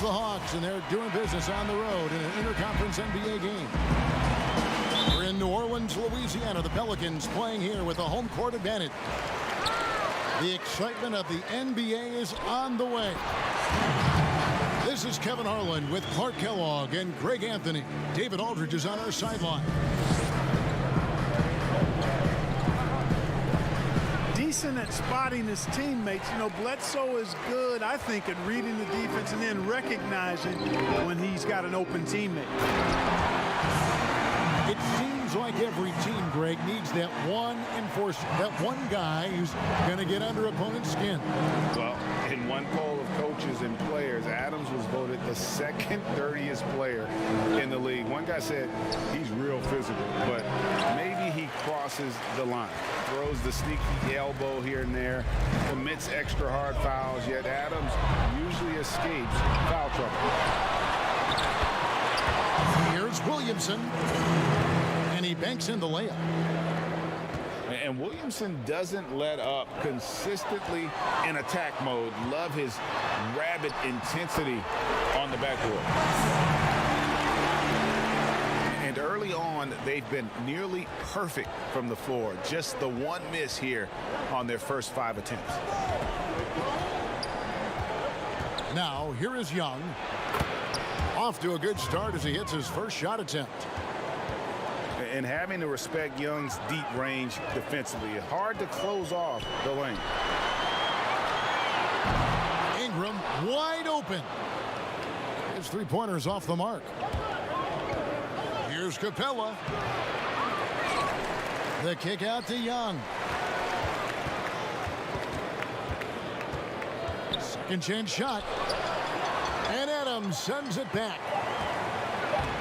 It's the Hawks, and they're doing business on the road in an interconference NBA game. We're in New Orleans, Louisiana. The Pelicans playing here with a home court advantage. The excitement of the NBA is on the way. This is Kevin Harlan with Clark Kellogg and Greg Anthony. David Aldridge is on our sideline. Decent at spotting his teammates. You know, Bledsoe is good, I think, at reading the defense and then recognizing when he's got an open teammate. It seems like every team, Greg, needs that one enforcer, that one guy who's going to get under opponent's skin. Well, in one poll of coaches and players, Adams was voted the second dirtiest player in the league. One guy said he's real physical, but maybe he crosses the line. Throws the sneaky elbow here and there, commits extra hard fouls, yet Adams usually escapes foul trouble. Here's Williamson, and he banks in the layup. And Williamson doesn't let up consistently in attack mode. Love his rabid intensity on the backboard. And early on, they've been nearly perfect from the floor. Just the one miss here on their first 5 attempts. Now, here is Young. Off to a good start as he hits his first shot attempt. And having to respect Young's deep range defensively, hard to close off the lane. Ingram wide open. His three-pointers off the mark. Here's Capella. The kick out to Young. Second chance shot. And Adams sends it back.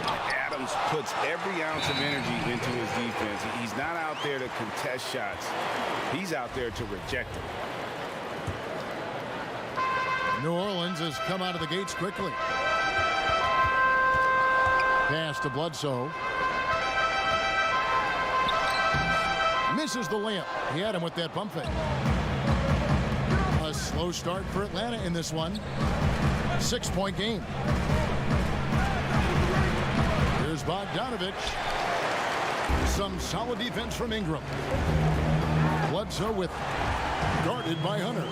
Adams puts every ounce of energy into his defense. He's not out there to contest shots. He's out there to reject them. New Orleans has come out of the gates quickly. Pass to Bledsoe. Misses the layup. He had him with that pump fake. A slow start for Atlanta in this one. 6-point game. Here's Bogdanovic. Some solid defense from Ingram. Bledsoe with guarded by Hunter.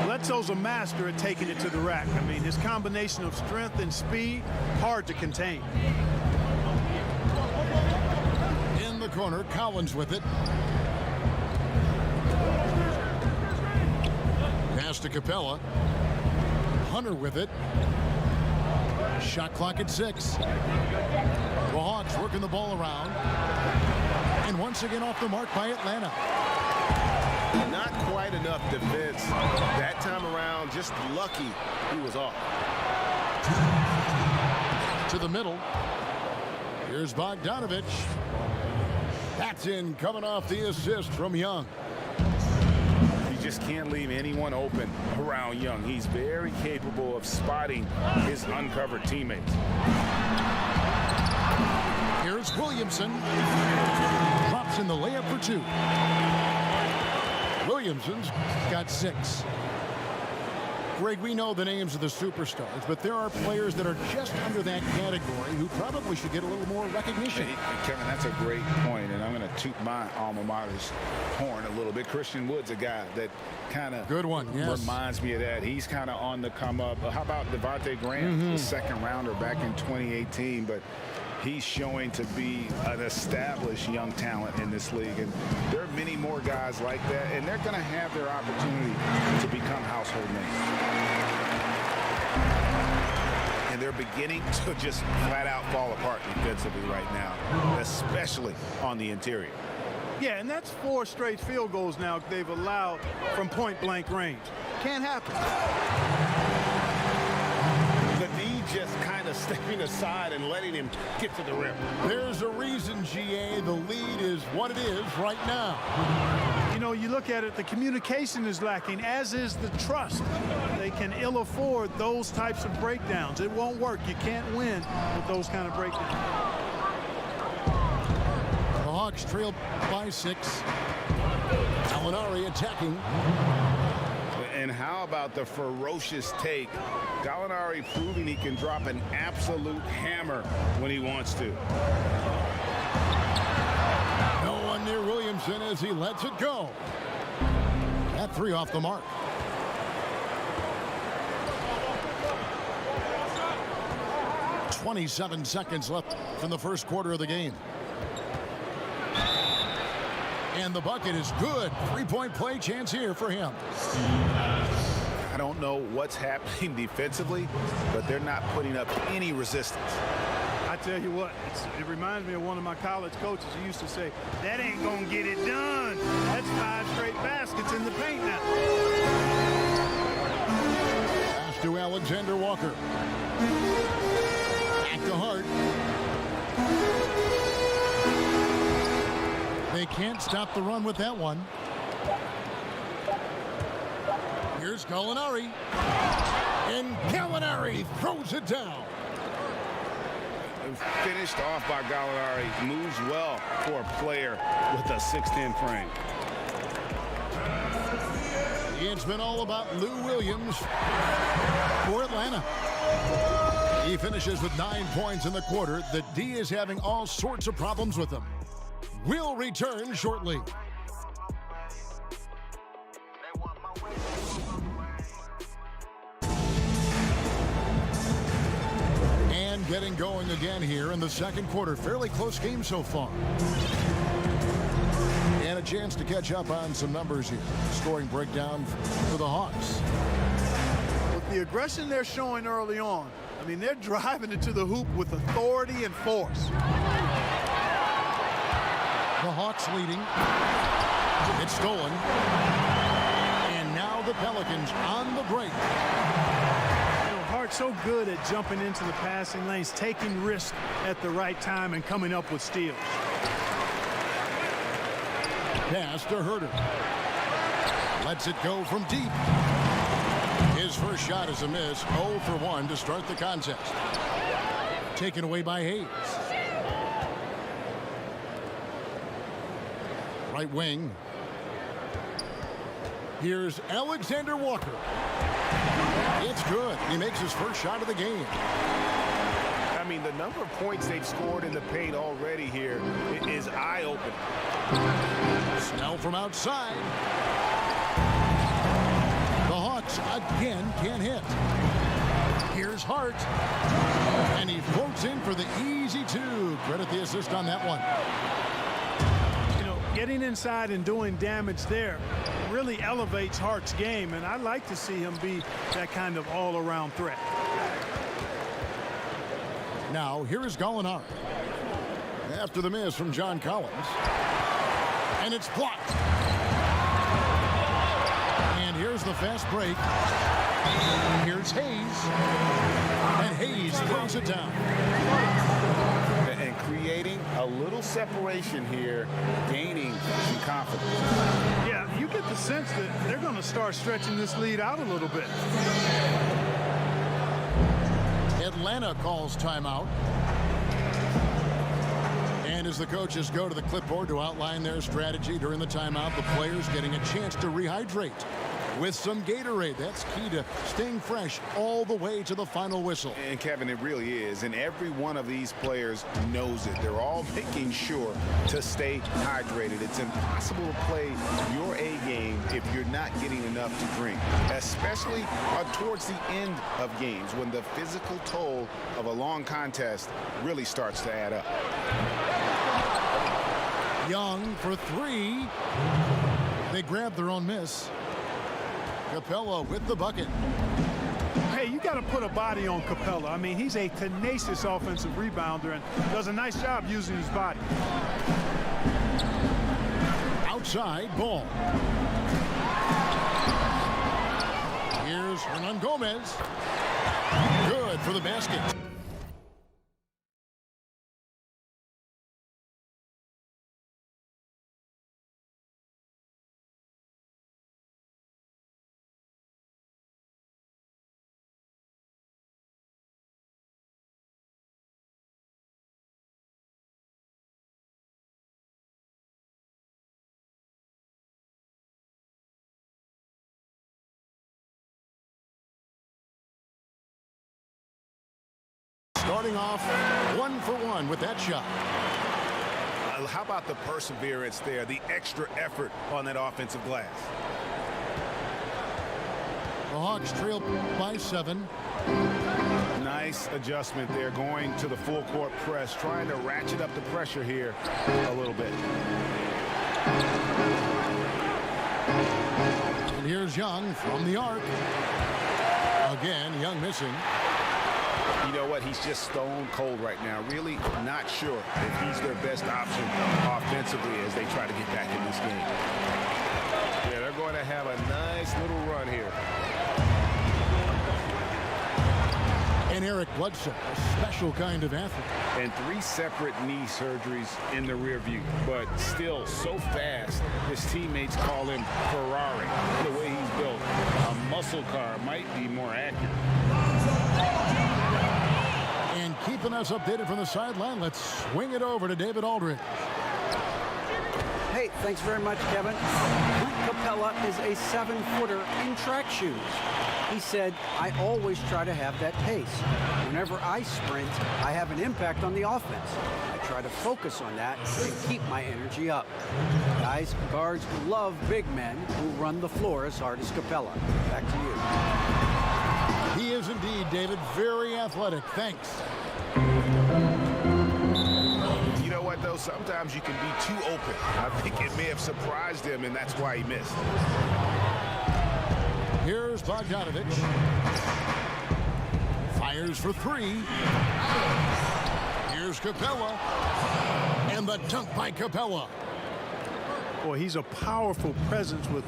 Bledsoe's a master at taking it to the rack. I mean, his combination of strength and speed, hard to contain. In the corner, Collins with it. Pass to Capella. Hunter with it. Shot clock at 6. The Hawks working the ball around. And once again off the mark by Atlanta. Not quite enough defense that time around. Just lucky he was off. To the middle. Here's Bogdanovic. That's in, coming off the assist from Young. You just can't leave anyone open around Young. He's very capable of spotting his uncovered teammates. Here's Williamson. Drops in the layup for 2. Williamson's got 6. Greg, we know the names of the superstars, but there are players that are just under that category who probably should get a little more recognition. Hey, Kevin, that's a great point, and I'm going to toot my alma mater's horn a little bit. Christian Wood's a guy that kind of good one, yes, reminds me of that. He's kind of on the come up. How about Devontae Graham, the second rounder back in 2018, but he's showing to be an established young talent in this league. And there are many more guys like that, and they're going to have their opportunity to become household names. And they're beginning to just flat out fall apart defensively right now, especially on the interior. Yeah, and that's 4 straight field goals now they've allowed from point-blank range. Can't happen. The D just kind of stepping aside and letting him get to the rim. There's a reason, GA, the lead is what it is right now. You know, you look at it, the communication is lacking, as is the trust. They can ill afford those types of breakdowns. It won't work. You can't win with those kind of breakdowns. The Hawks trail by 6. Gallinari attacking. And how about the ferocious take? Gallinari proving he can drop an absolute hammer when he wants to. No one near Williamson as he lets it go. That three off the mark. .27 seconds left in the first quarter of the game. And the bucket is good. Three-point play chance here for him. I don't know what's happening defensively, but they're not putting up any resistance. I tell you what, it reminds me of one of my college coaches who used to say, that ain't gonna get it done. That's 5 straight baskets in the paint now. Pass to Alexander Walker. Back to Hart. They can't stop the run with that one. Here's Gallinari. And Gallinari throws it down. Finished off by Gallinari. Moves well for a player with a 6'10" frame. It's been all about Lou Williams for Atlanta. He finishes with 9 points in the quarter. The D is having all sorts of problems with him. We'll return shortly. And getting going again here in the second quarter. Fairly close game so far. And a chance to catch up on some numbers here. Scoring breakdown for the Hawks. With the aggression they're showing early on, I mean, they're driving it to the hoop with authority and force. The Hawks leading. It's stolen. And now the Pelicans on the break. You know, Hart's so good at jumping into the passing lanes, taking risks at the right time, and coming up with steals. Pass to Herter. Lets it go from deep. His first shot is a miss. 0 for 1 to start the contest. Taken away by Hayes. Right wing. Here's Alexander Walker. It's good. He makes his first shot of the game. I mean, the number of points they've scored in the paint already here is eye-opening. Snell from outside. The Hawks again can't hit. Here's Hart. And he floats in for the easy two. Credit the assist on that one. Getting inside and doing damage there really elevates Hart's game, and I'd like to see him be that kind of all-around threat. Now, here is Gallinari. After the miss from John Collins. And it's blocked. And here's the fast break. Here's Hayes. And Hayes throws it down. And creating a little separation here, gaining some confidence. Yeah, you get the sense that they're going to start stretching this lead out a little bit. Atlanta calls timeout. And as the coaches go to the clipboard to outline their strategy during the timeout, the players getting a chance to rehydrate with some Gatorade. That's key to staying fresh all the way to the final whistle. And Kevin, it really is. And every one of these players knows it. They're all making sure to stay hydrated. It's impossible to play your A game if you're not getting enough to drink, especially towards the end of games when the physical toll of a long contest really starts to add up. Young for three. They grab their own miss. Capella with the bucket. Hey, you got to put a body on Capella. I mean, he's a tenacious offensive rebounder and does a nice job using his body. Outside ball. Here's Hernangomez. Good for the basket. starting off 1 for 1 with that shot. How about the perseverance there, the extra effort on that offensive glass? The Hawks trail by 7. Nice adjustment there, going to the full court press, trying to ratchet up the pressure here a little bit. And here's Young from the arc. Again, Young missing. You know what? He's just stone cold right now. Really not sure if he's their best option offensively as they try to get back in this game. Yeah, they're going to have a nice little run here. And Eric Bledsoe, a special kind of athlete. And 3 separate knee surgeries in the rear view, but still so fast, his teammates call him Ferrari. The way he's built, a muscle car might be more accurate. And keeping us updated from the sideline, let's swing it over to David Aldridge. Hey, thanks very much, Kevin. Clint Capella is a 7-footer in track shoes. He said, I always try to have that pace. Whenever I sprint, I have an impact on the offense. I try to focus on that and keep my energy up. Guys, guards love big men who run the floor as hard as Capella. Back to you. He is indeed, David, very athletic. Thanks. You know what, though? Sometimes you can be too open. I think it may have surprised him, and that's why he missed. Here's Bogdanovic. Fires for 3. Here's Capella. And the dunk by Capella. Boy, he's a powerful presence with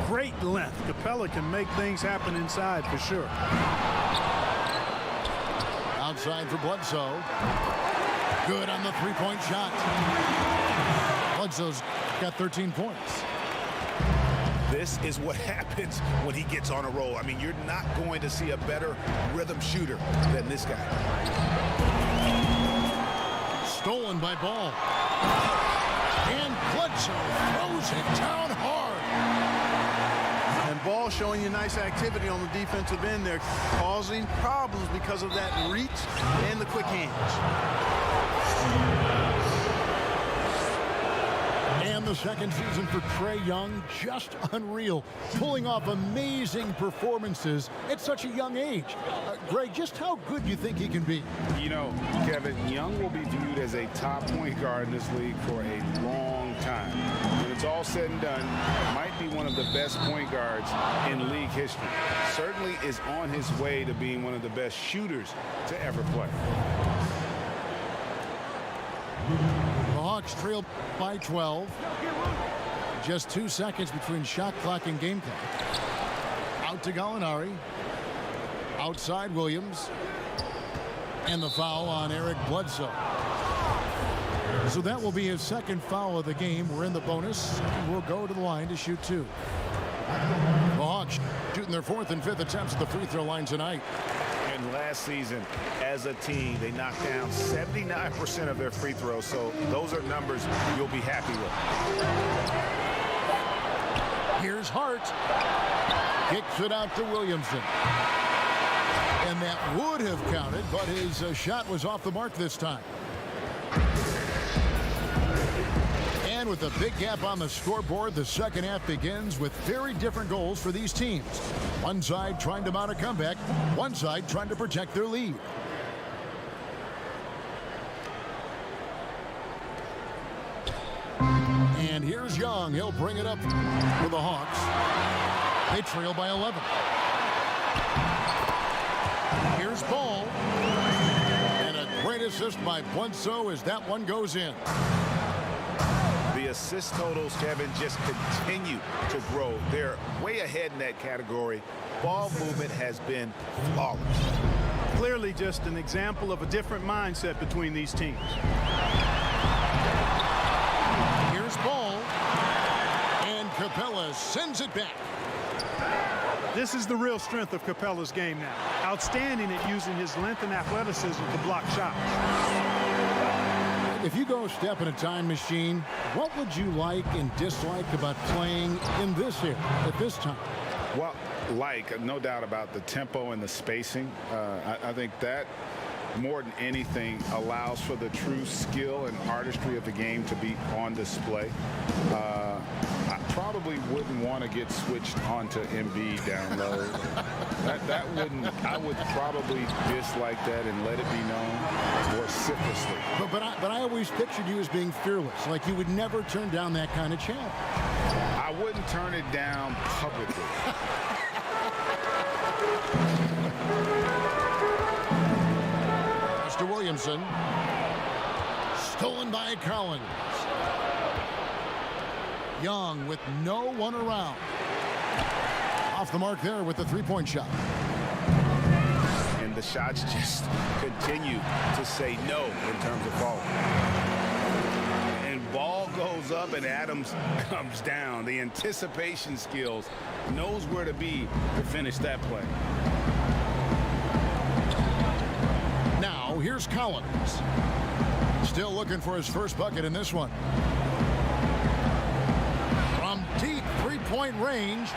great length. Capella can make things happen inside for sure. Outside for Bledsoe. Good on the 3-point shot. Bledsoe's got 13 points. This is what happens when he gets on a roll. I mean, you're not going to see a better rhythm shooter than this guy. Stolen by Ball. And Bledsoe throws it down hard. And Ball showing you nice activity on the defensive end there, causing problems because of that reach and the quick hands. And the second season for Trae Young, just unreal. Pulling off amazing performances at such a young age. Greg, just how good do you think he can be? You know, Kevin, Young will be viewed as a top point guard in this league for a long time. When it's all said and done, might be one of the best point guards in league history. Certainly is on his way to being one of the best shooters to ever play. The Hawks trail by 12. Just 2 seconds between shot clock and game clock. Out to Gallinari. Outside Williams. And the foul on Eric Bledsoe. So that will be his second foul of the game. We're in the bonus. And we'll go to the line to shoot 2. The Hawks shooting their 4th and 5th attempts at the free throw line tonight. And last season, as a team, they knocked down 79% of their free throws. So those are numbers you'll be happy with. Here's Hart. Kicks it out to Williamson. And that would have counted, but his shot was off the mark this time. And with a big gap on the scoreboard, the second half begins with very different goals for these teams. One side trying to mount a comeback, one side trying to protect their lead. And here's Young. He'll bring it up for the Hawks. They trail by 11. Here's Ball. And a great assist by Bledsoe as that one goes in. The assist totals, Kevin, just continue to grow. They're way ahead in that category. Ball movement has been flawless. Clearly just an example of a different mindset between these teams. Here's Ball. And Capella sends it back. This is the real strength of Capella's game now. Outstanding at using his length and athleticism to block shots. If you go a step in a time machine, what would you like and dislike about playing in this era at this time? Well, no doubt about the tempo and the spacing. I think that more than anything, allows for the true skill and artistry of the game to be on display. I probably wouldn't want to get switched onto Embiid down low. that wouldn't. I would probably dislike that and let it be known vociferously. But I always pictured you as being fearless, like you would never turn down that kind of challenge. I wouldn't turn it down publicly. Mr. Williamson, stolen by Collins. Young with no one around. Off the mark there with the three-point shot. And the shots just continue to say no in terms of ball. And ball goes up and Adams comes down. The anticipation skills, knows where to be to finish that play. Now here's Collins. Still looking for his first bucket in this one. From deep three-point range.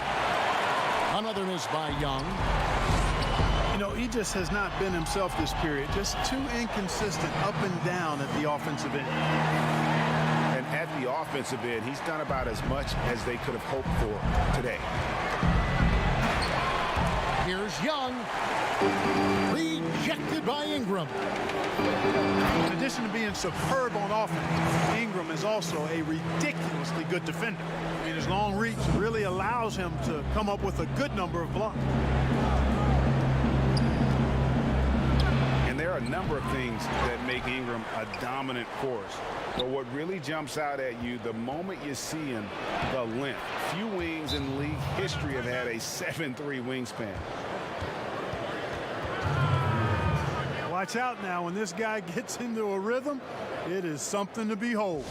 Another miss by Young. You know, he just has not been himself this period. Just too inconsistent up and down at the offensive end. And at the offensive end, he's done about as much as they could have hoped for today. Here's Young. Rejected by Ingram. In addition to being superb on offense, Ingram is also a ridiculously good defender. I mean, his long reach really allows him to come up with a good number of blocks. And there are a number of things that make Ingram a dominant force. But what really jumps out at you the moment you see him, the length. Few wings in league history have had a 7'3" wingspan. Watch out now. When this guy gets into a rhythm, it is something to behold.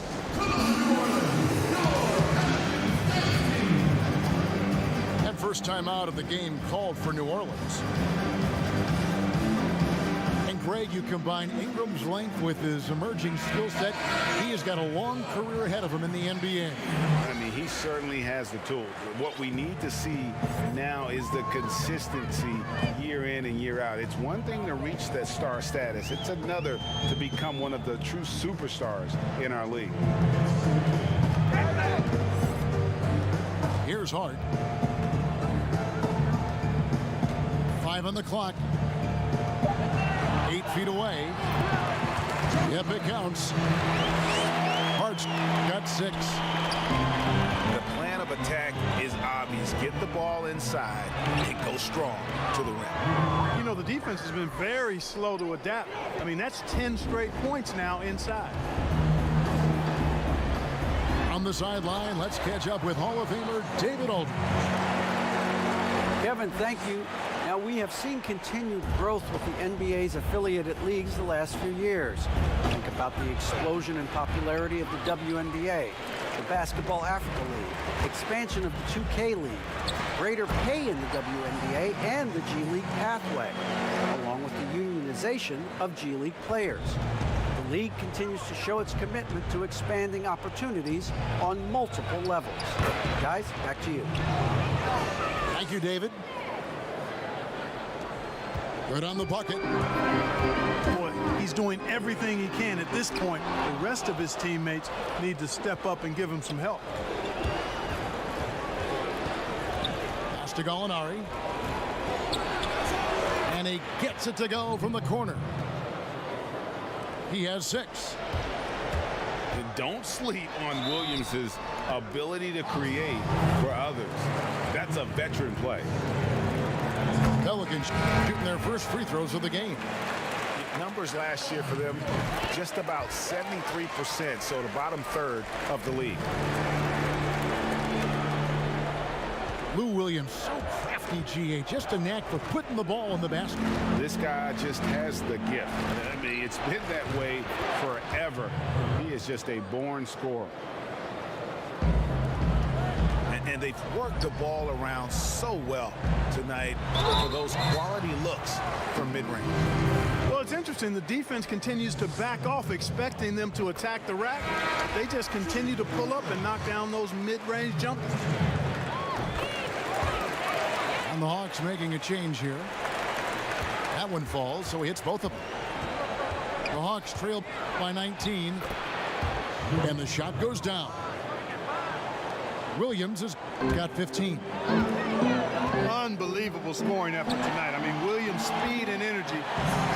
That first time out of the game called for New Orleans. And Greg, you combine Ingram's length with his emerging skill set. He has got a long career ahead of him in the NBA. I mean, he certainly has the tools. What we need to see now is the consistency year in and year out. It's one thing to reach that star status. It's another to become one of the true superstars in our league. Here's Hart. 5 on the clock. 8 feet away. Yep, it counts. Hart's got 6. The plan of attack is obvious. Get the ball inside and go strong to the rim. You know, the defense has been very slow to adapt. I mean, that's 10 straight points now inside. On the sideline, let's catch up with Hall of Famer David Aldridge. Kevin, thank you. Now, we have seen continued growth with the NBA's affiliated leagues the last few years. Think about the explosion in popularity of the WNBA, the Basketball Africa League, expansion of the 2K League, greater pay in the WNBA and the G League pathway, along with the unionization of G League players. The league continues to show its commitment to expanding opportunities on multiple levels. Guys, back to you. Thank you, David. Good on the bucket. Boy, he's doing everything he can at this point. The rest of his teammates need to step up and give him some help. Pass to Gallinari. And he gets it to go from the corner. He has 6. And don't sleep on Williams' ability to create for others. That's a veteran play. Pelicans shooting their first free throws of the game. Numbers last year for them, just about 73%, so the bottom third of the league. Lou Williams, so crafty, GA. Just a knack for putting the ball in the basket. This guy just has the gift. I mean, it's been that way forever. He is just a born scorer. And they've worked the ball around so well tonight for those quality looks from mid-range. Well, it's interesting. The defense continues to back off, expecting them to attack the rack. They just continue to pull up and knock down those mid-range jumpers. And the Hawks making a change here. That one falls, so he hits both of them. The Hawks trail by 19. And the shot goes down. Williams has got 15. Unbelievable scoring effort tonight. I mean, Williams' speed and energy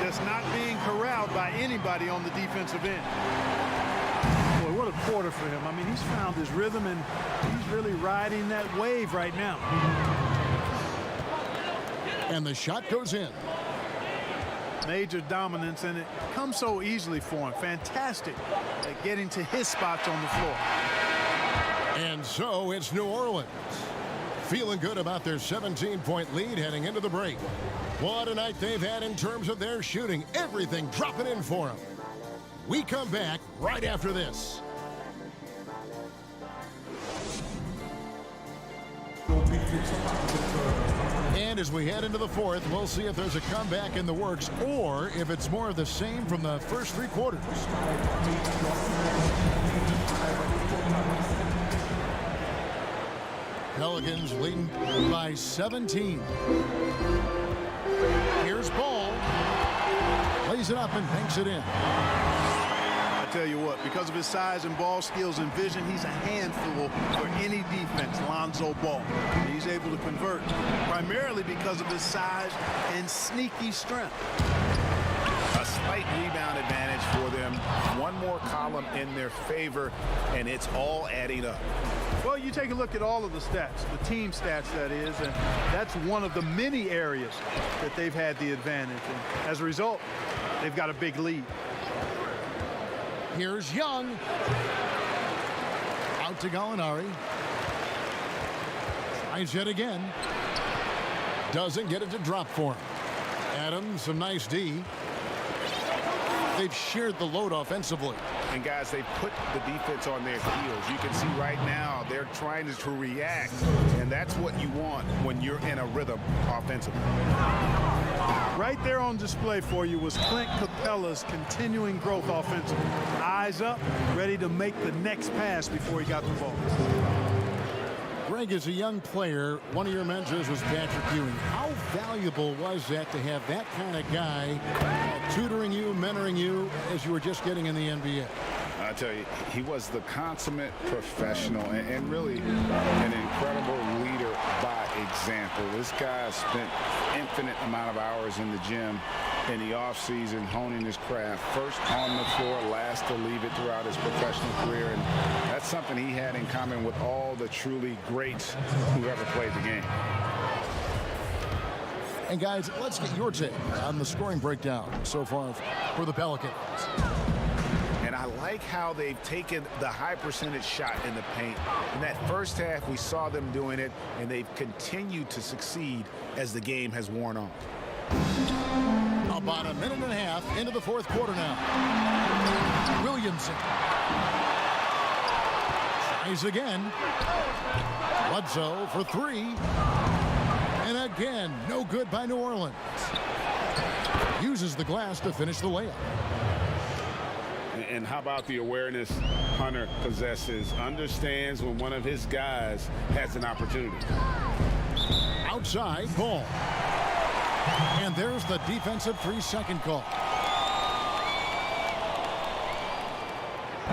just not being corralled by anybody on the defensive end. Boy, what a quarter for him. I mean, he's found his rhythm, and he's really riding that wave right now. And the shot goes in. Major dominance, and it comes so easily for him. Fantastic at getting to his spots on the floor. And so it's New Orleans. Feeling good about their 17-point lead heading into the break. What a night they've had in terms of their shooting. Everything dropping in for them. We come back right after this. And as we head into the fourth, we'll see if there's a comeback in the works or if it's more of the same from the first three quarters. Pelicans leading by 17. Here's Ball. Lays it up and banks it in. I tell you what, because of his size and ball skills and vision, he's a handful for any defense, Lonzo Ball. He's able to convert primarily because of his size and sneaky strength. A slight rebound advantage for them. One more column in their favor, and it's all adding up. Well, you take a look at all of the stats, the team stats, that is, and that's one of the many areas that they've had the advantage. And as a result, they've got a big lead. Here's Young. Out to Gallinari. Tries it again. Doesn't get it to drop for him. Adams, some nice D. They've shared the load offensively. And guys, they put the defense on their heels. You can see right now they're trying to react, and that's what you want when you're in a rhythm offensively. Right there on display for you was Clint Capella's continuing growth offensively. Eyes up, ready to make the next pass before he got the ball. Greg, as a young player, one of your mentors was Patrick Ewing. How valuable was that to have that kind of guy tutoring you, mentoring you as you were just getting in the NBA? I tell you, he was the consummate professional and really an incredible leader by example. This guy spent infinite amount of hours in the gym in the offseason honing his craft. First on the floor, last to leave it throughout his professional career. And that's something he had in common with all the truly greats who ever played the game. And guys, let's get your take on the scoring breakdown so far for the Pelicans. And I like how they've taken the high percentage shot in the paint. In that first half, we saw them doing it, and they've continued to succeed as the game has worn on. About a minute and a half into the fourth quarter now. Williamson. Tries again. Bledsoe for three. And again, no good by New Orleans. Uses the glass to finish the layup. And how about the awareness Hunter possesses? Understands when one of his guys has an opportunity. Outside, Ball. And there's the defensive 3-second call.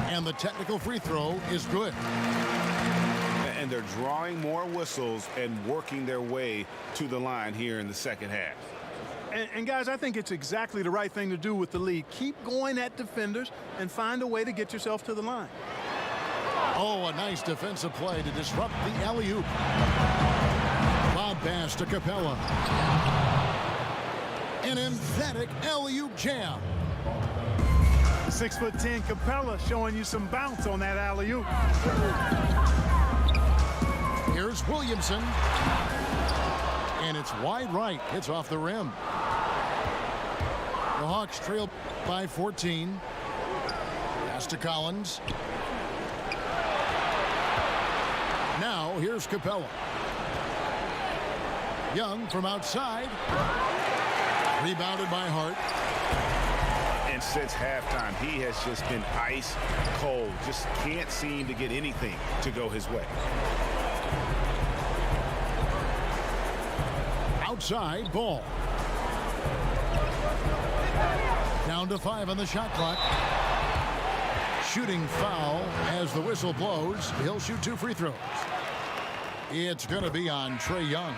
And the technical free throw is good. And they're drawing more whistles and working their way to the line here in the second half. And guys, I think it's exactly the right thing to do with the lead. Keep going at defenders and find a way to get yourself to the line. Oh, a nice defensive play to disrupt the alley-oop. Bob pass to Capella. An emphatic alley-oop jam. 6'10" Capella showing you some bounce on that alley-oop. Here's Williamson. And it's wide right. It's off the rim. The Hawks trail by 14. Pass to Collins. Now here's Capella. Young from outside. Rebounded by Hart. And since halftime, he has just been ice cold. Just can't seem to get anything to go his way. Outside, Ball. Down to 5 on the shot clock. Shooting foul as the whistle blows. He'll shoot 2 free throws. It's going to be on Trae Young.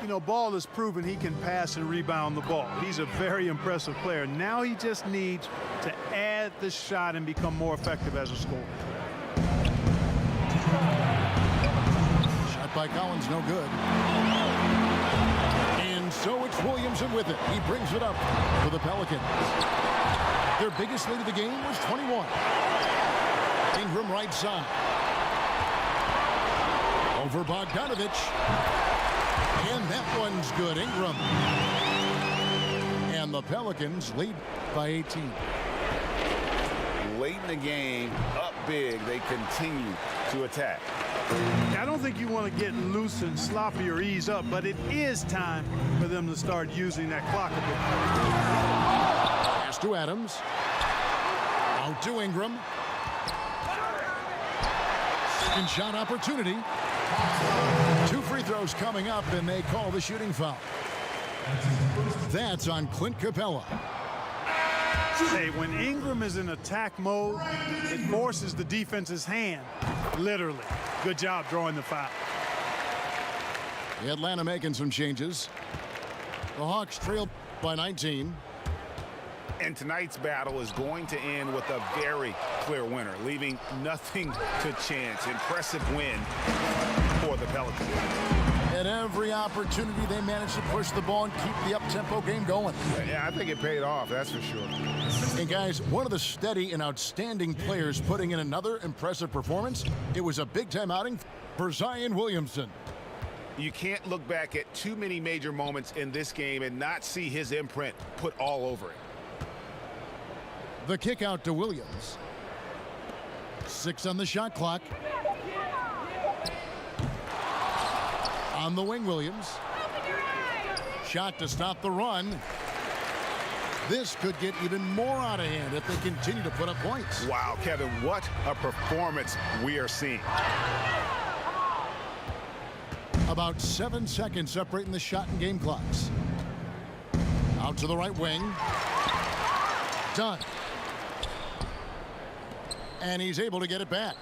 You know, Ball has proven he can pass and rebound the ball. He's a very impressive player. Now he just needs to add the shot and become more effective as a scorer. Shot by Collins, no good. And so it's Williamson with it. He brings it up for the Pelicans. Their biggest lead of the game was 21. Ingram right side. Over Bogdanovich. And that one's good. Ingram. And the Pelicans lead by 18. Late in the game, up big, they continue to attack. I don't think you want to get loose and sloppy or ease up, but it is time for them to start using that clock a bit. Pass to Adams. Out to Ingram. Second shot opportunity. 2 free throws coming up, and they call the shooting foul. That's on Clint Capella. Hey, when Ingram is in attack mode, it forces the defense's hand, literally. Good job drawing the foul. The Atlanta making some changes. The Hawks trail by 19. And tonight's battle is going to end with a very clear winner, leaving nothing to chance. Impressive win for the Pelicans. At every opportunity, they managed to push the ball and keep the up-tempo game going. Yeah, I think it paid off, that's for sure. And guys, one of the steady and outstanding players putting in another impressive performance, it was a big-time outing for Zion Williamson. You can't look back at too many major moments in this game and not see his imprint put all over it. The kick out to Williams. 6 on the shot clock. On the wing, Williams. Shot to stop the run. This could get even more out of hand if they continue to put up points. Wow, Kevin, what a performance we are seeing. About 7 seconds separating the shot and game clocks. Out to the right wing. Done. And he's able to get it back.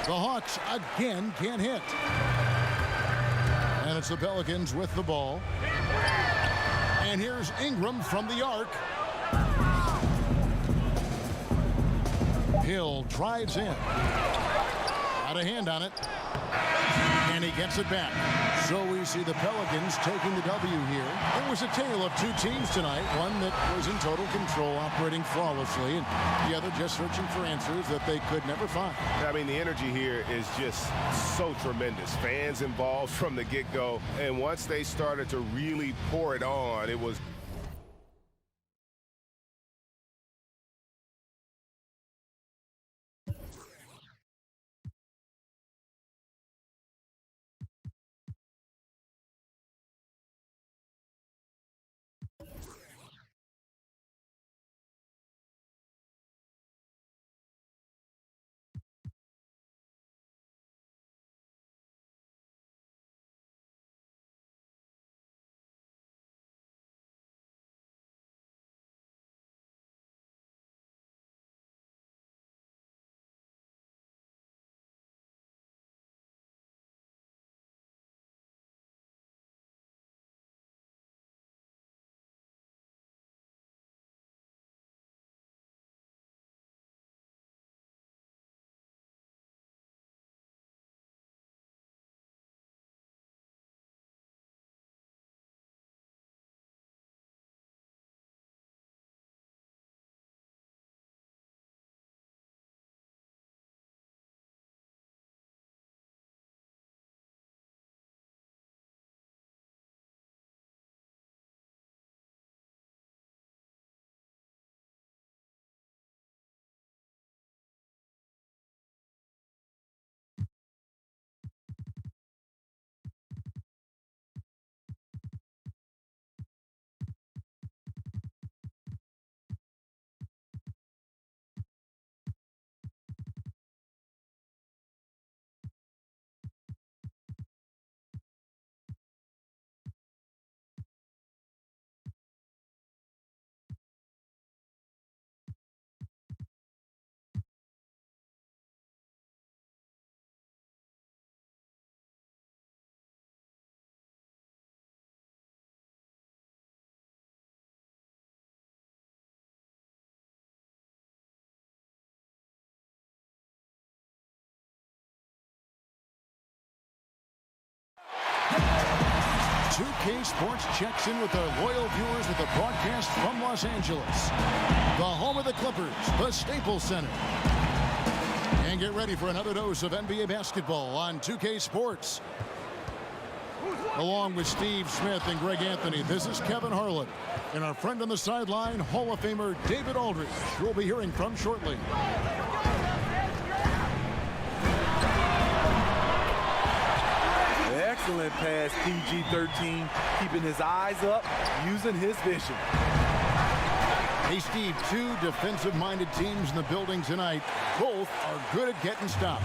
The Hawks again can't hit. And it's the Pelicans with the ball. And here's Ingram from the arc. Hill drives in. Got a hand on it. And he gets it back. So we see the Pelicans taking the W here. It was a tale of 2 teams tonight. One that was in total control, operating flawlessly, and the other just searching for answers that they could never find. I mean, the energy here is just so tremendous. Fans involved from the get-go, and once they started to really pour it on, it was 2K Sports checks in with their loyal viewers with a broadcast from Los Angeles, the home of the Clippers, the Staples Center. And get ready for another dose of NBA basketball on 2K Sports. Along with Steve Smith and Greg Anthony, this is Kevin Harlan. And our friend on the sideline, Hall of Famer David Aldridge, who we'll be hearing from shortly. Excellent pass, PG-13, keeping his eyes up, using his vision. Hey, Steve, two defensive-minded teams in the building tonight. Both are good at getting stops.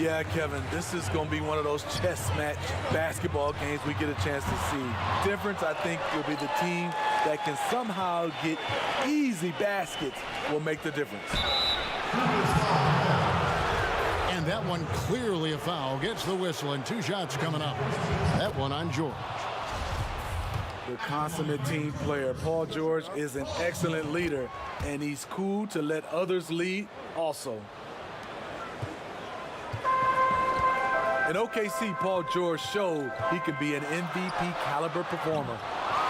Yeah, Kevin, this is going to be one of those chess match basketball games we get a chance to see. Difference, I think, will be the team that can somehow get easy baskets will make the difference. And that one clearly a foul. Gets the whistle, and 2 shots coming up. That one on George. The consummate team player, Paul George, is an excellent leader, and he's cool to let others lead also. In OKC, Paul George showed he could be an MVP caliber performer.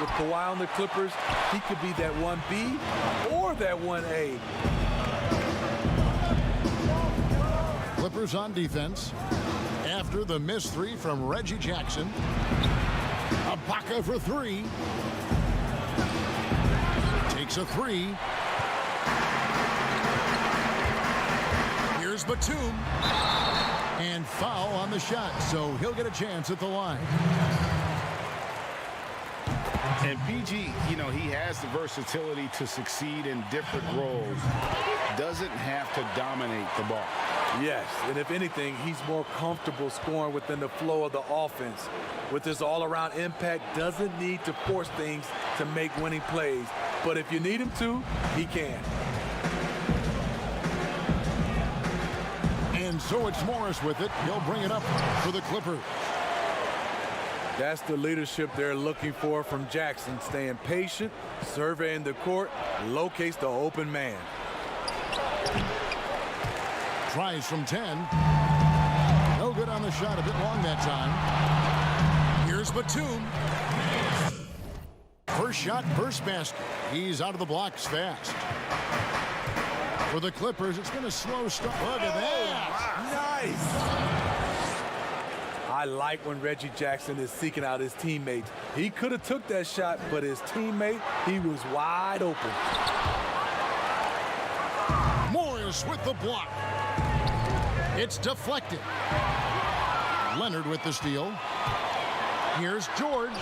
With Kawhi on the Clippers, he could be that 1B or that 1A. Clippers on defense. After the missed 3 from Reggie Jackson. Ibaka for 3. Takes a 3. Here's Batum. And foul on the shot, so he'll get a chance at the line. And PG, you know, he has the versatility to succeed in different roles. Doesn't have to dominate the ball. Yes, and if anything, he's more comfortable scoring within the flow of the offense. With his all-around impact, doesn't need to force things to make winning plays. But if you need him to, he can. And so it's Morris with it. He'll bring it up for the Clippers. That's the leadership they're looking for from Jackson. Staying patient, surveying the court, locates the open man. Tries from 10. No good on the shot. A bit long that time. Here's Batum. First shot, first basket. He's out of the blocks fast. For the Clippers, it's been a slow start. Look at that. Nice. I like when Reggie Jackson is seeking out his teammates. He could have took that shot, but his teammate, he was wide open. Morris with the block. It's deflected. Leonard with the steal. Here's George.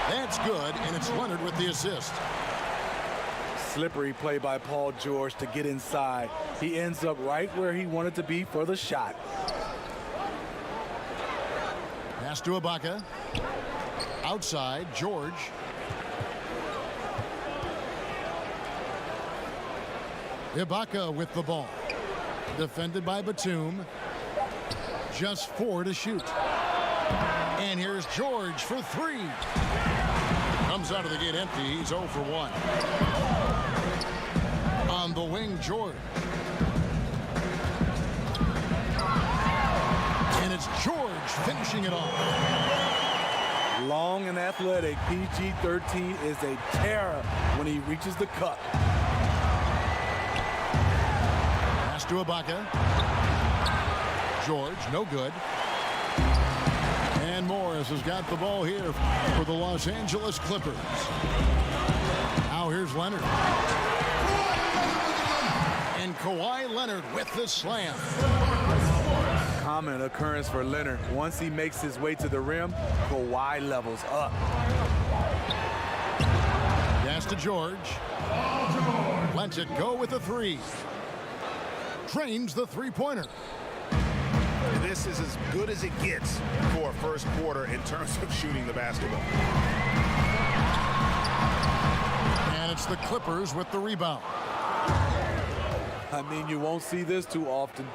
That's good, and it's Leonard with the assist. Slippery play by Paul George to get inside. He ends up right where he wanted to be for the shot. Pass to Ibaka. Outside, George. Ibaka with the ball. Defended by Batum. Just 4 to shoot. And here's George for 3. Comes out of the gate empty. He's 0 for 1. On the wing, George. And it's George finishing it off. Long and athletic, PG-13 is a terror when he reaches the cup. Pass to Ibaka. George, no good. And Morris has got the ball here for the Los Angeles Clippers. Now here's Leonard. And Kawhi Leonard with the slam. Common occurrence for Leonard. Once he makes his way to the rim, Kawhi levels up. Pass to George. Lets it go with a 3. Trains the three-pointer. This is as good as it gets for a first quarter in terms of shooting the basketball. And it's the Clippers with the rebound. I mean, you won't see this too often.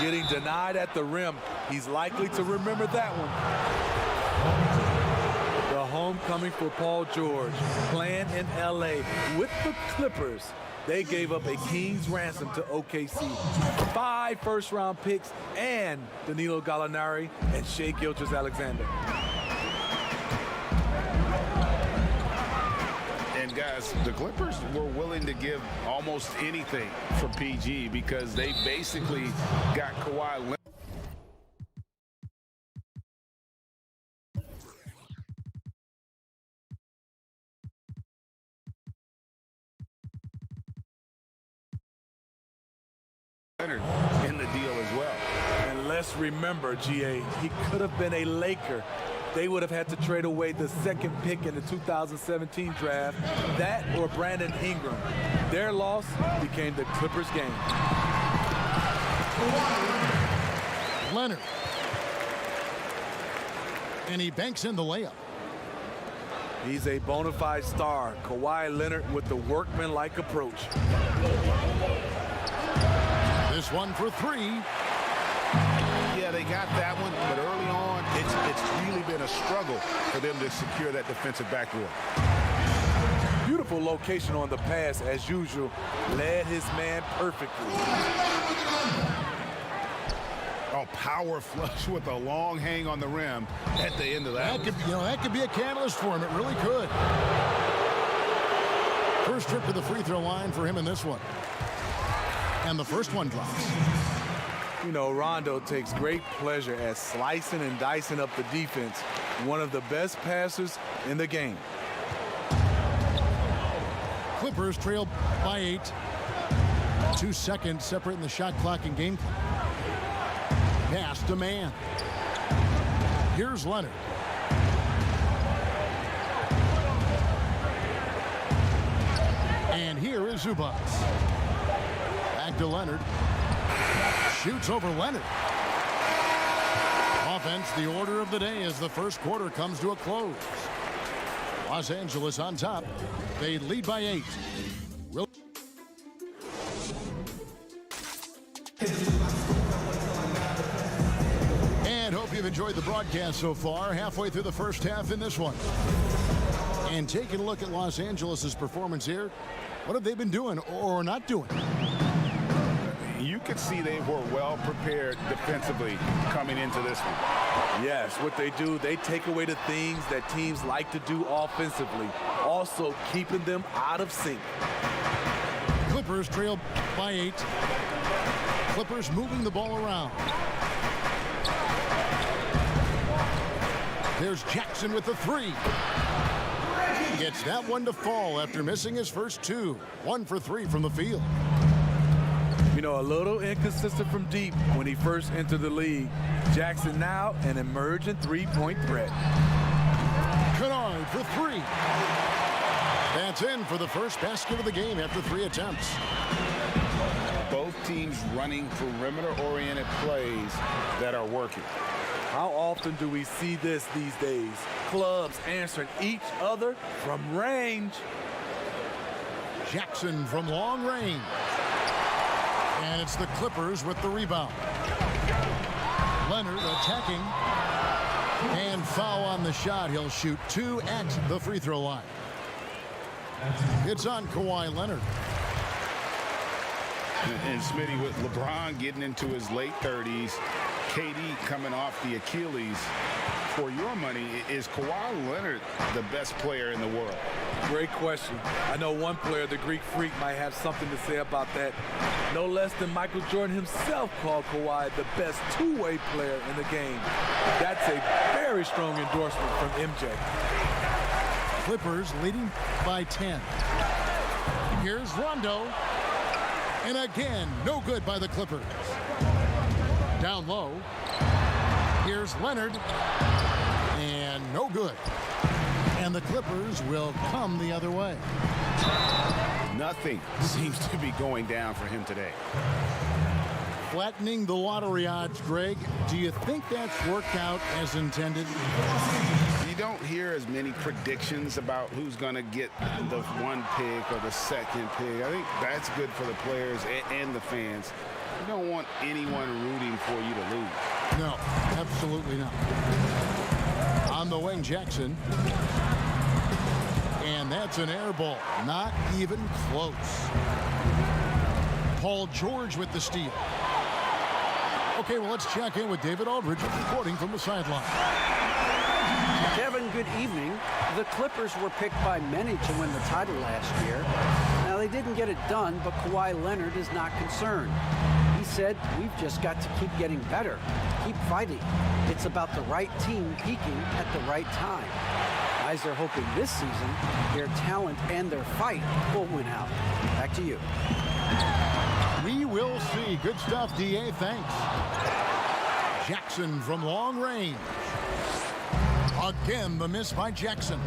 Getting denied at the rim. He's likely to remember that one. The homecoming for Paul George, playing in LA with the Clippers. They gave up a king's ransom to OKC. 5 first-round picks and Danilo Gallinari and Shai Gilgeous-Alexander. guys, the Clippers were willing to give almost anything for PG because they basically got Kawhi Leonard. In the deal as well. And let's remember, GA, he could have been a Laker. They would have had to trade away the second pick in the 2017 draft, that or Brandon Ingram. Their loss became the Clippers' game. Leonard. And he banks in the layup. He's a bona fide star. Kawhi Leonard with the workmanlike approach. This one for three. Yeah, they got that one, but early on, it's really been a struggle for them to secure that defensive backboard. Beautiful location on the pass, as usual. Led his man perfectly. Oh, power flush with a long hang on the rim at the end of that. That could be a catalyst for him. It really could. First trip to the free throw line for him in this one. And the first one drops. You know, Rondo takes great pleasure at slicing and dicing up the defense. One of the best passers in the game. Clippers trail by 8. 2 seconds separating the shot clock and game clock. Pass to man. Here's Leonard. And here is Zubac. Back to Leonard. Shoots over Leonard. Offense, the order of the day as the first quarter comes to a close. Los Angeles on top. They lead by 8. And hope you've enjoyed the broadcast so far. Halfway through the first half in this one. And taking a look at Los Angeles' performance here. What have they been doing or not doing? You could see they were well prepared defensively coming into this one. Yes, what they do, they take away the things that teams like to do offensively, also keeping them out of sync. Clippers trail by 8. Clippers moving the ball around. There's Jackson with the 3. Gets that one to fall after missing his first 2. 1 for 3 from the field. You know, a little inconsistent from deep when he first entered the league. Jackson now an emerging three-point threat. Kennard for 3. That's in for the first basket of the game after 3 attempts. Both teams running perimeter-oriented plays that are working. How often do we see this these days? Clubs answering each other from range. Jackson from long range. And it's the Clippers with the rebound. Leonard attacking. And foul on the shot. He'll shoot 2 at the free throw line. It's on Kawhi Leonard. And Smitty, with LeBron getting into his late 30s, KD coming off the Achilles, for your money, is Kawhi Leonard the best player in the world? Great question. I know one player, the Greek Freak, might have something to say about that. No less than Michael Jordan himself called Kawhi the best two-way player in the game. That's a very strong endorsement from MJ. Clippers leading by 10. Here's Rondo. And again, no good by the Clippers. Down low. Here's Leonard. And no good. And the Clippers will come the other way. Nothing seems to be going down for him today. Flattening the lottery odds, Greg. Do you think that's worked out as intended? You don't hear as many predictions about who's going to get the 1 pick or the 2nd pick. I think that's good for the players and the fans. You don't want anyone rooting for you to lose. No, absolutely not. On the wing, Jackson. And that's an air ball. Not even close. Paul George with the steal. Okay, well, let's check in with David Aldridge reporting from the sideline. Kevin good evening. The Clippers were picked by many to win the title last year. Now, they didn't get it done, but Kawhi Leonard is not concerned. He said, "We've just got to keep getting better, keep fighting. It's about the right team peaking at the right time." Guys are hoping this season their talent and their fight will win out. Back to you. We will see. Good stuff, D.A. Thanks. Jackson from long range. Again, the miss by Jackson.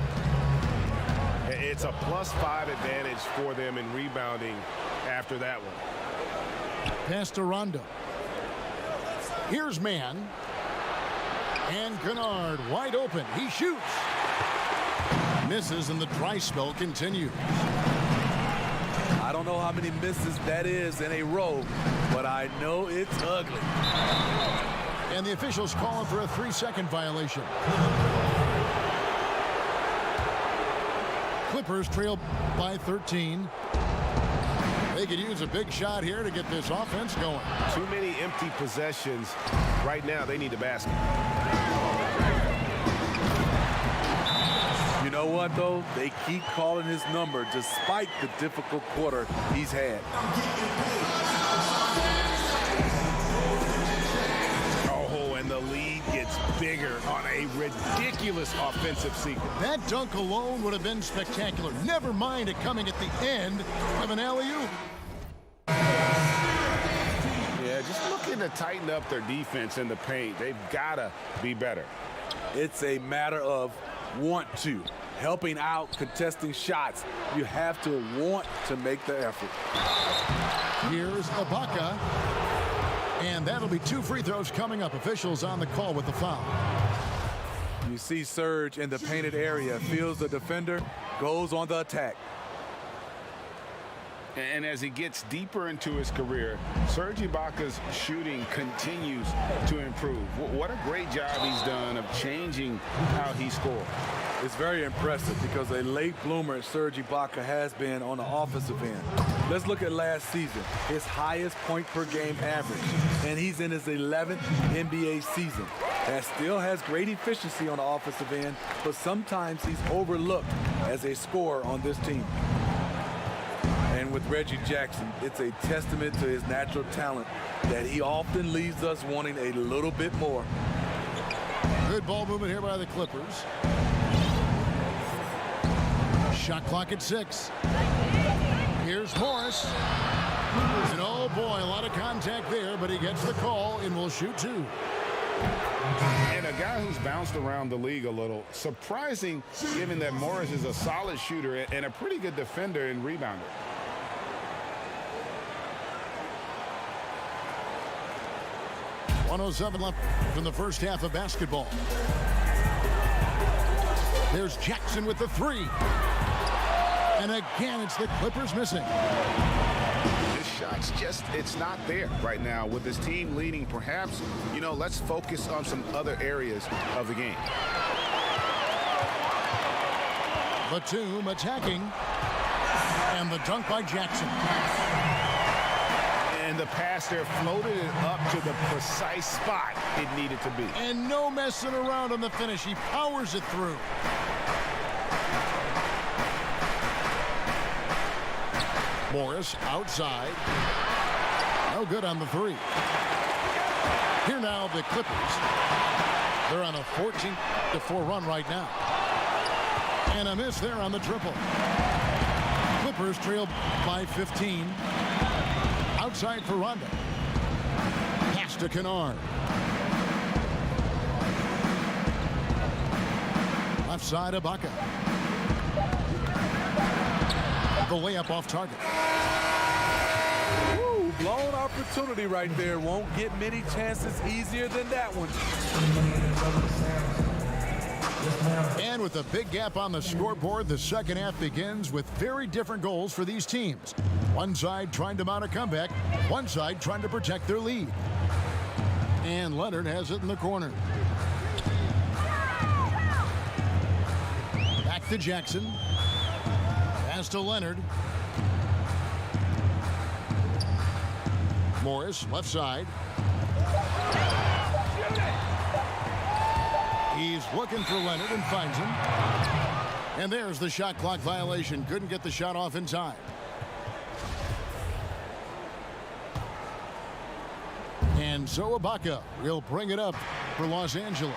It's a +5 advantage for them in rebounding after that one. Pass to Rondo. Here's Mann. And Kennard wide open. He shoots. Misses, and the dry spell continues. I don't know how many misses that is in a row, but I know it's ugly. And the officials calling for a 3-second violation. Clippers trail by 13. They could use a big shot here to get this offense going. Too many empty possessions. Right now, they need a basket. You know what, though? They keep calling his number despite the difficult quarter he's had. Oh, and the lead gets bigger on a ridiculous offensive sequence. That dunk alone would have been spectacular. Never mind it coming at the end of an alley-oop. Yeah, just looking to tighten up their defense in the paint. They've got to be better. It's a matter of want to. Helping out, contesting shots. You have to want to make the effort. Here's Ibaka. And that'll be 2 free throws coming up. Officials on the call with the foul. You see Serge in the painted area, feels the defender, goes on the attack. And as he gets deeper into his career, Serge Ibaka's shooting continues to improve. What a great job he's done of changing how he scores. It's very impressive because a late bloomer Serge Ibaka has been on the offensive end. Let's look at last season, his highest point per game average, and he's in his 11th NBA season. That still has great efficiency on the offensive end, but sometimes he's overlooked as a scorer on this team. And with Reggie Jackson, it's a testament to his natural talent that he often leaves us wanting a little bit more. Good ball movement here by the Clippers. Shot clock at 6. Here's Morris. And oh boy, a lot of contact there, but he gets the call and will shoot 2. And a guy who's bounced around the league a little. Surprising, given that Morris is a solid shooter and a pretty good defender and rebounder. .107 left from the first half of basketball. There's Jackson with the 3. And again, it's the Clippers missing. This shot's just, it's not there right now. With his team leading, perhaps, you know, let's focus on some other areas of the game. Batum attacking. And the dunk by Jackson. And the pass there floated it up to the precise spot it needed to be. And no messing around on the finish. He powers it through. Morris outside. No good on the 3. Here now the Clippers. They're on a 14-4 run right now. And a miss there on the triple. Clippers trail by 15. Outside for Rondo. Pass to Kennard. Left side Ibaka. The layup off target. Ooh, blown opportunity right there. Won't get many chances easier than that one. And with a big gap on the scoreboard, the second half begins with very different goals for these teams. One side trying to mount a comeback, one side trying to protect their lead. And Leonard has it in the corner. Back to Jackson. Pass to Leonard. Morris, left side. He's looking for Leonard and finds him. And there's the shot clock violation. Couldn't get the shot off in time. And so Ibaka will bring it up for Los Angeles.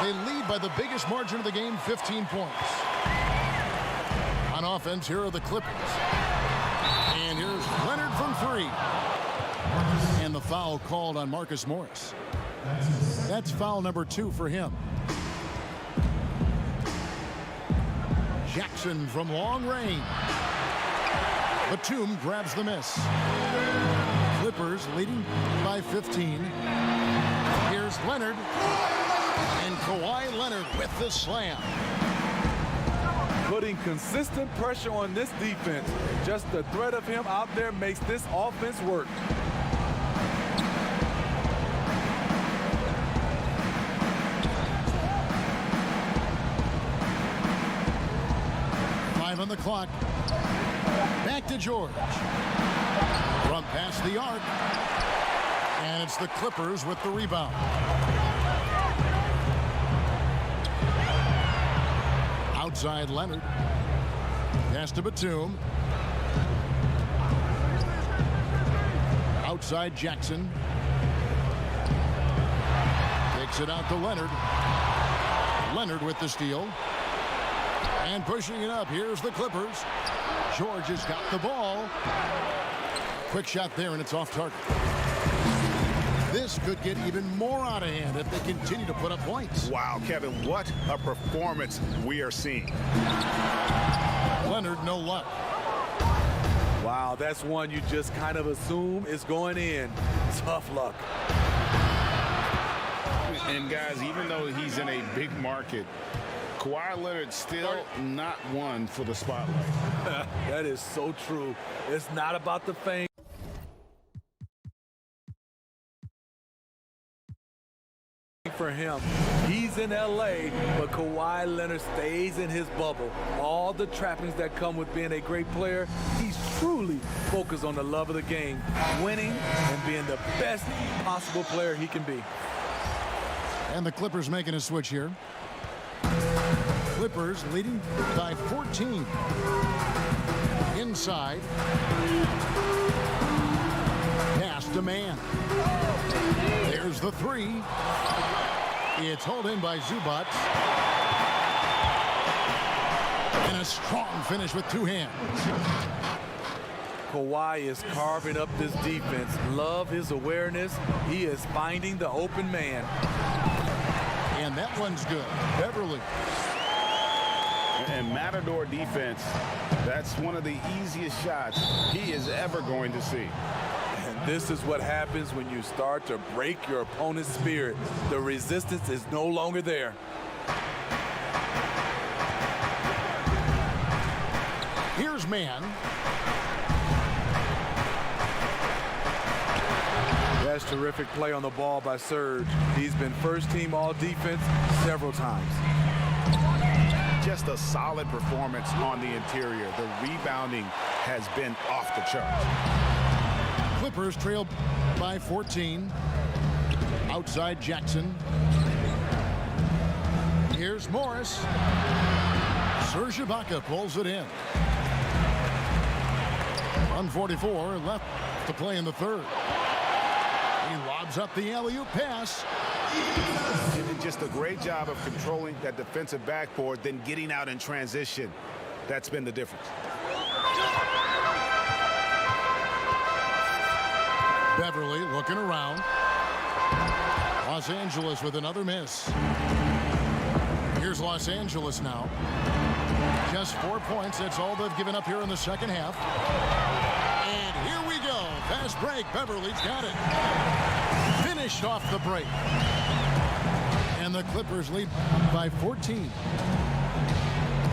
They lead by the biggest margin of the game, 15 points. On offense, here are the Clippers. And here's Leonard from three. And the foul called on Marcus Morris. That's foul number 2 for him. Jackson from long range. Batum grabs the miss. Clippers leading by 15. Here's Leonard. And Kawhi Leonard with the slam. Putting consistent pressure on this defense. Just the threat of him out there makes this offense work. On the clock. Back to George. Run past the arc. And it's the Clippers with the rebound. Outside Leonard. Pass to Batum. Outside Jackson. Takes it out to Leonard. Leonard with the steal. And pushing it up. Here's the Clippers. George has got the ball. Quick shot there, and it's off target. This could get even more out of hand if they continue to put up points. Wow, Kevin, what a performance we are seeing. Leonard, no luck. Wow, that's one you just kind of assume is going in. Tough luck. And guys, even though he's in a big market, Kawhi Leonard still not one for the spotlight. That is so true. It's not about the fame. For him, he's in LA, but Kawhi Leonard stays in his bubble. All the trappings that come with being a great player, he's truly focused on the love of the game, winning and being the best possible player he can be. And the Clippers making a switch here. Clippers leading by 14. Inside. Pass to man. There's the three. It's hauled in by Zubac. And a strong finish with two hands. Kawhi is carving up this defense. Love his awareness. He is finding the open man. And that one's good. Beverly. And Matador defense, that's one of the easiest shots he is ever going to see. And this is what happens when you start to break your opponent's spirit. The resistance is no longer there. Here's man. That's terrific play on the ball by Serge. He's been first team all defense several times. Just a solid performance on the interior. The rebounding has been off the charts. Clippers trail by 14. Outside Jackson. Here's Morris. Serge Ibaka pulls it in. 1:44 left to play in the third. He lobs up the alley-oop pass. And just a great job of controlling that defensive backboard, then getting out in transition. That's been the difference. Beverly looking around. Los Angeles with another miss. Here's Los Angeles now. Just 4 points. That's all they've given up here in the second half. And here we go. Fast break. Beverly's got it. Finished off the break. And the Clippers lead by 14.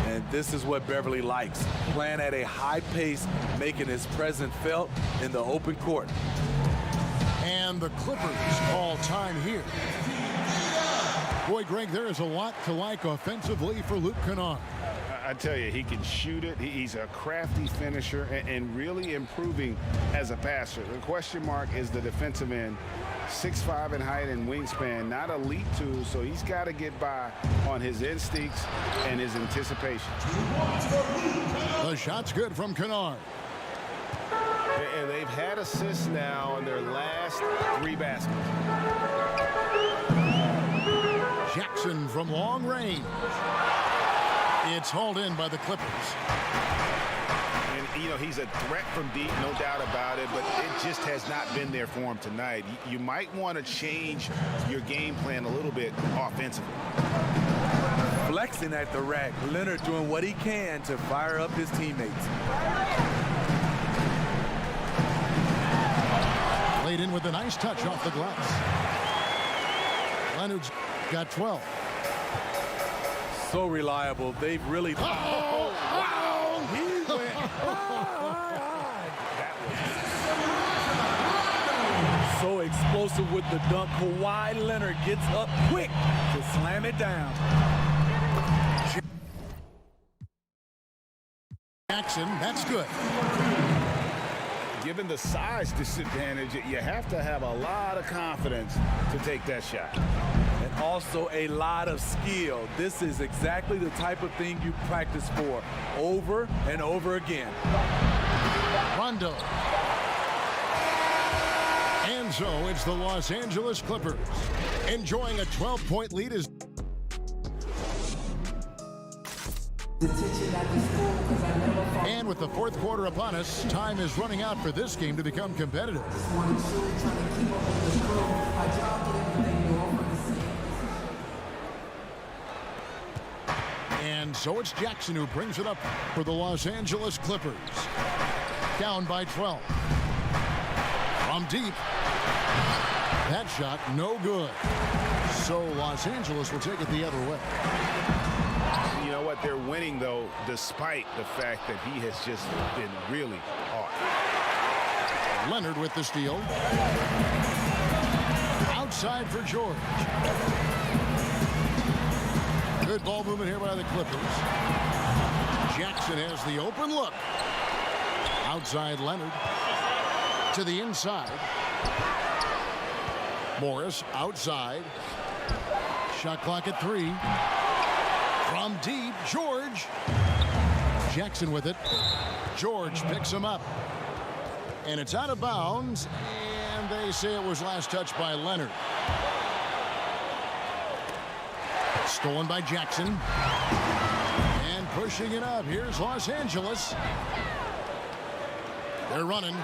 And this is what Beverly likes. Playing at a high pace, making his presence felt in the open court. And the Clippers all time here. Boy, Greg, there is a lot to like offensively for Luke Kennard. I I tell you, he can shoot it. He's a crafty finisher and really improving as a passer. The question mark is the defensive end. 6'5" in height and wingspan, not elite too, so he's got to get by on his instincts and his anticipation. The shot's good from Kennard. And they've had assists now in their last 3 baskets. Jackson from long range. It's hauled in by the Clippers. And, you know, he's a threat from deep, no doubt about it, but it just has not been there for him tonight. You might want to change your game plan a little bit offensively. Flexing at the rack. Leonard doing what he can to fire up his teammates. Laid in with a nice touch off the glass. Leonard's got 12. So reliable. They've really... Oh, wow! He went... So explosive with the dunk. Kawhi Leonard gets up quick to slam it down. Jackson, that's good. Given the size disadvantage, you have to have a lot of confidence to take that shot. And also a lot of skill. This is exactly the type of thing you practice for over and over again. Rondo. And so it's the Los Angeles Clippers enjoying a 12-point lead as and with the fourth quarter upon us, time is running out for this game to become competitive. And so it's Jackson who brings it up for the Los Angeles Clippers. Down by 12. From deep. That shot no good. So Los Angeles will take it the other way. You know what? They're winning, though, despite the fact that he has just been really hard. Leonard with the steal. Outside for George. Good ball movement here by the Clippers. Jackson has the open look. Outside Leonard. To the inside. Morris outside. Shot clock at 3. From deep, George. Jackson with it. George picks him up. And it's out of bounds. And they say it was last touched by Leonard. Stolen by Jackson. And pushing it up. Here's Los Angeles. They're running.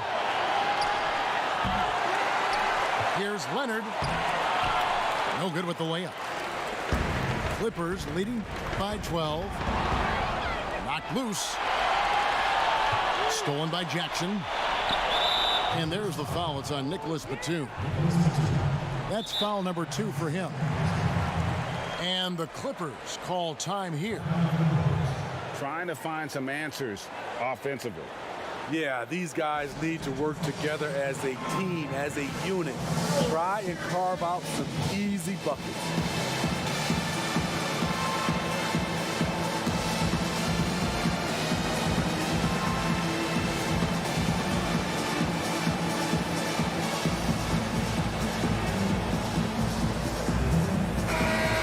Here's Leonard. No good with the layup. Clippers leading by 12. Knocked loose. Stolen by Jackson. And there's the foul. It's on Nicholas Batum. That's foul number 2 for him. And the Clippers call time here. Trying to find some answers offensively. Yeah, these guys need to work together as a team, as a unit. Try and carve out some easy buckets.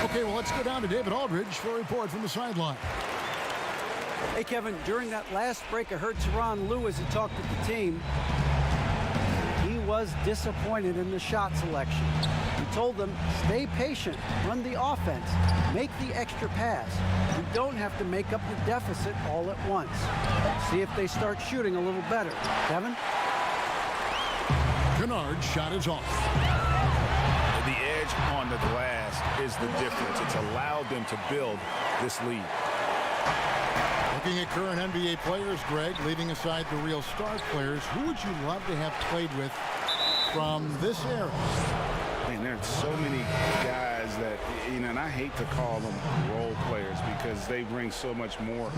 Okay, well, let's go down to David Aldridge for a report from the sideline. Hey, Kevin, during that last break, I heard Tyronn Lue as he talked with the team. He was disappointed in the shot selection. He told them, stay patient, run the offense, make the extra pass. You don't have to make up the deficit all at once. See if they start shooting a little better. Kevin? Kennard's shot is off. The edge on the glass is the difference. It's allowed them to build this lead. Looking at current NBA players, Greg, leaving aside the real star players, who would you love to have played with from this era? Man, there's so many guys that, you know, and I hate to call them role players because they bring so much more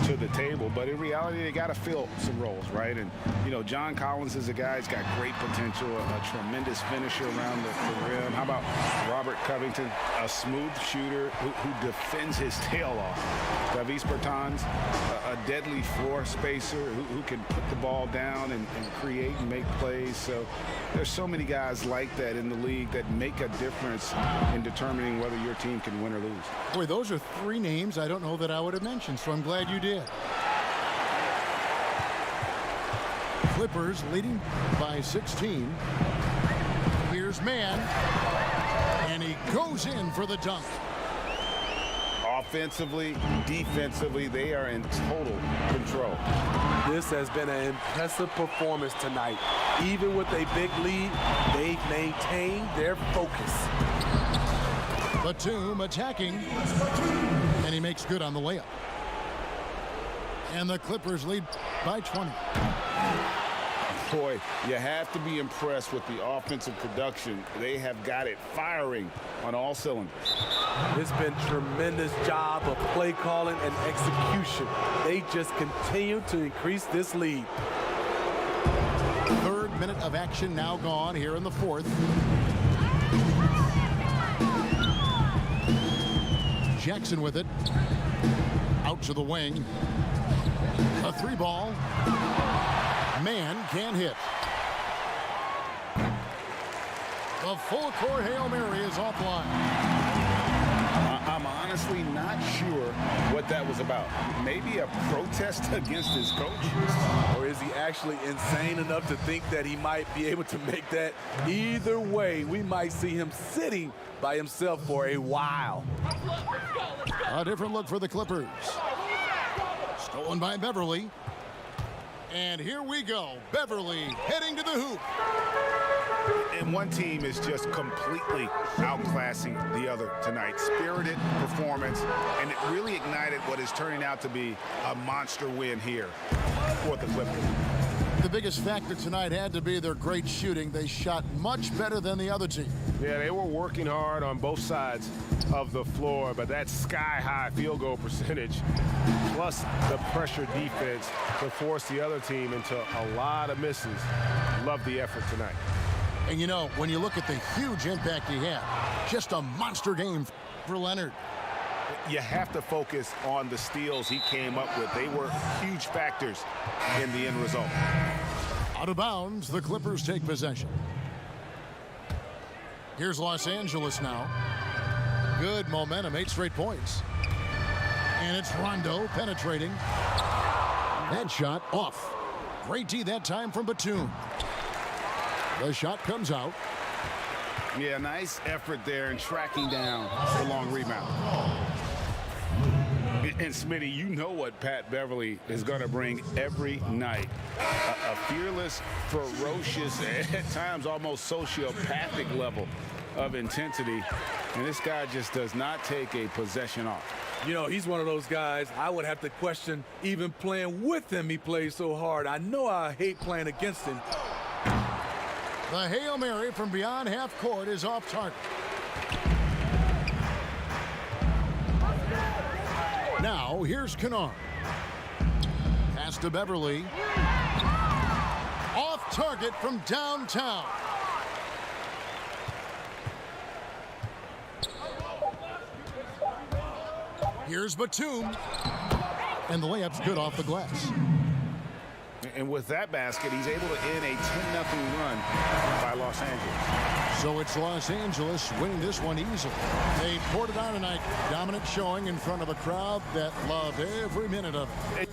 to the table, but in reality, they got to fill some roles, right? And, you know, John Collins is a guy who's got great potential, a tremendous finisher around the rim. How about Robert Covington, a smooth shooter who defends his tail off? Davis Bertans, a deadly floor spacer who can put the ball down and create and make plays. So there's so many guys like that in the league that make a difference in determining whether your team can win or lose. Boy, those are three names I don't know that I would have mentioned, so I'm glad you did. Clippers leading by 16. Here's Mann, and he goes in for the dunk. Offensively, defensively, they are in total control. This has been an impressive performance tonight. Even with a big lead, they've maintained their focus. Batum attacking, and he makes good on the layup. And the Clippers lead by 20. Boy, you have to be impressed with the offensive production. They have got it firing on all cylinders. It's been tremendous job of play calling and execution. They just continue to increase this lead. Third minute of action now gone here in the fourth. Jackson with it. Out to the wing. A three ball. Mann can't hit. The full court Hail Mary is offline. I'm honestly not sure what that was about. Maybe a protest against his coach? Or is he actually insane enough to think that he might be able to make that? Either way, we might see him sitting by himself for a while. A different look for the Clippers. Stolen by Beverly. And here we go. Beverly heading to the hoop. And one team is just completely outclassing the other tonight. Spirited performance, and it really ignited what is turning out to be a monster win here for the Clippers. The biggest factor tonight had to be their great shooting. They shot much better than the other team. Yeah, they were working hard on both sides of the floor, but that sky-high field goal percentage plus the pressure defense to force the other team into a lot of misses. Love the effort tonight. And you know, when you look at the huge impact he had, just a monster game for Leonard. You have to focus on the steals he came up with. They were huge factors in the end result. Out of bounds, the Clippers take possession. Here's Los Angeles now. Good momentum, 8 straight points. And it's Rondo penetrating. That shot off. Great D that time from Batum. The shot comes out. Yeah, nice effort there in tracking down the long rebound. And Smitty, you know what Pat Beverly is going to bring every night. A fearless, ferocious, at times almost sociopathic level of intensity. And this guy just does not take a possession off. You know, he's one of those guys I would have to question even playing with him. He plays so hard. I know I hate playing against him. The Hail Mary from beyond half court is off target. Now, here's Kennard. Pass to Beverly. Off target from downtown. Here's Batum. And the layup's good off the glass. And with that basket, he's able to end a 10-0 run by Los Angeles. So it's Los Angeles winning this one easily. They poured it on tonight. Dominant showing in front of a crowd that loved every minute of it.